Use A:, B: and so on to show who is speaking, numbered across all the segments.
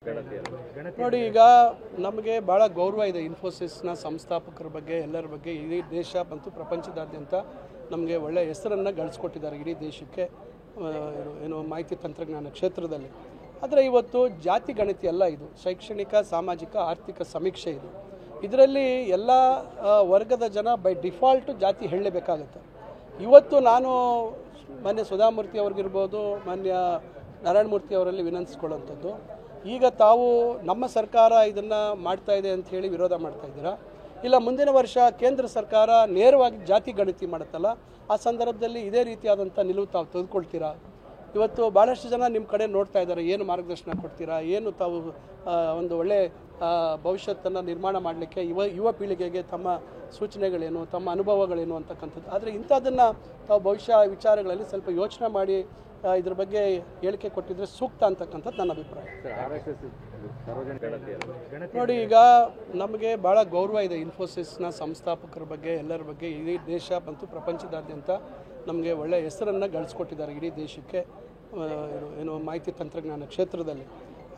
A: ನೋಡಿ, ಈಗ ನಮಗೆ ಭಾಳ ಗೌರವ ಇದೆ ಇನ್ಫೋಸಿಸ್ನ ಸಂಸ್ಥಾಪಕರ ಬಗ್ಗೆ, ಎಲ್ಲರ ಬಗ್ಗೆ. ಇಡೀ ದೇಶ ಮತ್ತು ಪ್ರಪಂಚದಾದ್ಯಂತ ನಮಗೆ ಒಳ್ಳೆಯ ಹೆಸರನ್ನು ಗಳಿಸ್ಕೊಟ್ಟಿದ್ದಾರೆ ಇಡೀ ದೇಶಕ್ಕೆ, ಏನು ಮಾಹಿತಿ ತಂತ್ರಜ್ಞಾನ ಕ್ಷೇತ್ರದಲ್ಲಿ. ಆದರೆ ಇವತ್ತು ಜಾತಿ ಗಣತಿ ಅಲ್ಲ, ಇದು ಶೈಕ್ಷಣಿಕ, ಸಾಮಾಜಿಕ, ಆರ್ಥಿಕ ಸಮೀಕ್ಷೆ. ಇದರಲ್ಲಿ ಎಲ್ಲ ವರ್ಗದ ಜನ ಬೈ ಡಿಫಾಲ್ಟು ಜಾತಿ ಹೇಳಲೇಬೇಕಾಗುತ್ತೆ. ಇವತ್ತು ನಾನು ಮಾನ್ಯ ಸುಧಾಮೂರ್ತಿ ಅವ್ರಿಗಿರ್ಬೋದು, ಮಾನ್ಯ ನಾರಾಯಣಮೂರ್ತಿ ಅವರಲ್ಲಿ ವಿನಂತಿಸ್ಕೊಳ್ಳೋಂಥದ್ದು, ಈಗ ತಾವು ನಮ್ಮ ಸರ್ಕಾರ ಇದನ್ನು ಮಾಡ್ತಾ ಇದೆ ಅಂತ ಹೇಳಿ ವಿರೋಧ ಮಾಡ್ತಾ ಇದ್ದೀರಾ, ಇಲ್ಲ ಮುಂದಿನ ವರ್ಷ ಕೇಂದ್ರ ಸರ್ಕಾರ ನೇರವಾಗಿ ಜಾತಿ ಗಣತಿ ಮಾಡುತ್ತಲ್ಲ, ಆ ಸಂದರ್ಭದಲ್ಲಿ ಇದೇ ರೀತಿಯಾದಂಥ ನಿಲುವು ತಾವು ತೆಗೆದುಕೊಳ್ತೀರಾ? ಇವತ್ತು ಭಾಳಷ್ಟು ಜನ ನಿಮ್ಮ ಕಡೆ ನೋಡ್ತಾ ಇದ್ದಾರೆ, ಏನು ಮಾರ್ಗದರ್ಶನ ಕೊಡ್ತೀರಾ, ಏನು ತಾವು ಒಂದು ಒಳ್ಳೆ ಭವಿಷ್ಯತ್ತನ್ನು ನಿರ್ಮಾಣ ಮಾಡಲಿಕ್ಕೆ ಯುವ ಪೀಳಿಗೆಗೆ ತಮ್ಮ ಸೂಚನೆಗಳೇನು, ತಮ್ಮ ಅನುಭವಗಳೇನು ಅಂತಕ್ಕಂಥದ್ದು. ಆದರೆ ಇಂಥದ್ದನ್ನು ತಾವು ಭವಿಷ್ಯ ವಿಚಾರಗಳಲ್ಲಿ ಸ್ವಲ್ಪ ಯೋಚನೆ ಮಾಡಿ ಇದ್ರ ಬಗ್ಗೆ ಹೇಳಿಕೆ ಕೊಟ್ಟಿದ್ರೆ ಸೂಕ್ತ ಅಂತಕ್ಕಂಥದ್ದು ನನ್ನ ಅಭಿಪ್ರಾಯ. ನೋಡಿ, ಈಗ ನಮಗೆ ಭಾಳ ಗೌರವ ಇದೆ ಇನ್ಫೋಸಿಸ್ನ ಸಂಸ್ಥಾಪಕರ ಬಗ್ಗೆ, ಎಲ್ಲರ ಬಗ್ಗೆ. ಇಡೀ ದೇಶ ಮತ್ತು ಪ್ರಪಂಚದಾದ್ಯಂತ ನಮಗೆ ಒಳ್ಳೆಯ ಹೆಸರನ್ನು ಗಳಿಸ್ಕೊಟ್ಟಿದ್ದಾರೆ ಇಡೀ ದೇಶಕ್ಕೆ, ಏನು ಮಾಹಿತಿ ತಂತ್ರಜ್ಞಾನ ಕ್ಷೇತ್ರದಲ್ಲಿ.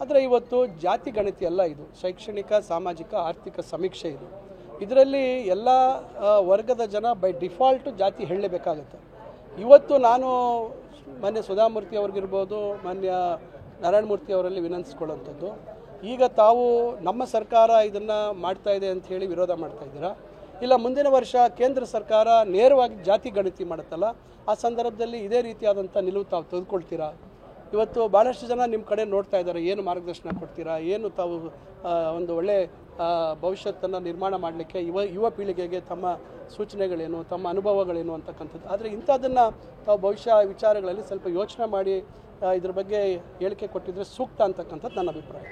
A: ಆದರೆ ಇವತ್ತು ಜಾತಿ ಗಣತಿ ಅಲ್ಲ, ಇದು ಶೈಕ್ಷಣಿಕ, ಸಾಮಾಜಿಕ, ಆರ್ಥಿಕ ಸಮೀಕ್ಷೆ. ಇದರಲ್ಲಿ ಎಲ್ಲ ವರ್ಗದ ಜನ ಬೈ ಡಿಫಾಲ್ಟು ಜಾತಿ ಹೇಳಲೇಬೇಕಾಗುತ್ತೆ. ಇವತ್ತು ನಾನು ಮಾನ್ಯ ಸುಧಾಮೂರ್ತಿ ಅವ್ರಿಗಿರ್ಬೋದು, ಮಾನ್ಯ ನಾರಾಯಣಮೂರ್ತಿ ಅವರಲ್ಲಿ ವಿನಂತಿಸ್ಕೊಳ್ಳೋಂಥದ್ದು, ಈಗ ತಾವು ನಮ್ಮ ಸರ್ಕಾರ ಇದನ್ನು ಮಾಡ್ತಾ ಇದೆ ಅಂತ ಹೇಳಿ ವಿರೋಧ ಮಾಡ್ತಾ ಇದ್ದೀರಾ, ಇಲ್ಲ ಮುಂದಿನ ವರ್ಷ ಕೇಂದ್ರ ಸರ್ಕಾರ ನೇರವಾಗಿ ಜಾತಿ ಗಣತಿ ಮಾಡುತ್ತಲ್ಲ, ಆ ಸಂದರ್ಭದಲ್ಲಿ ಇದೇ ರೀತಿಯಾದಂಥ ನಿಲುವು ತಾವು ತೆಗೆದುಕೊಳ್ತೀರಾ? ಇವತ್ತು ಭಾಳಷ್ಟು ಜನ ನಿಮ್ಮ ಕಡೆ ನೋಡ್ತಾ ಇದ್ದಾರೆ, ಏನು ಮಾರ್ಗದರ್ಶನ ಕೊಡ್ತೀರಾ, ಏನು ತಾವು ಒಂದು ಒಳ್ಳೆ ಭವಿಷ್ಯತ್ತನ್ನು ನಿರ್ಮಾಣ ಮಾಡಲಿಕ್ಕೆ ಯುವ ಪೀಳಿಗೆಗೆ ತಮ್ಮ ಸೂಚನೆಗಳೇನು, ತಮ್ಮ ಅನುಭವಗಳೇನು ಅಂತಕ್ಕಂಥದ್ದು. ಆದರೆ ಇಂಥದ್ದನ್ನು ತಾವು ಭವಿಷ್ಯ ವಿಚಾರಗಳಲ್ಲಿ ಸ್ವಲ್ಪ ಯೋಚನೆ ಮಾಡಿ ಇದ್ರ ಬಗ್ಗೆ ಹೇಳಿಕೆ ಕೊಟ್ಟಿದ್ರೆ ಸೂಕ್ತ ಅಂತಕ್ಕಂಥದ್ದು ನನ್ನ ಅಭಿಪ್ರಾಯ.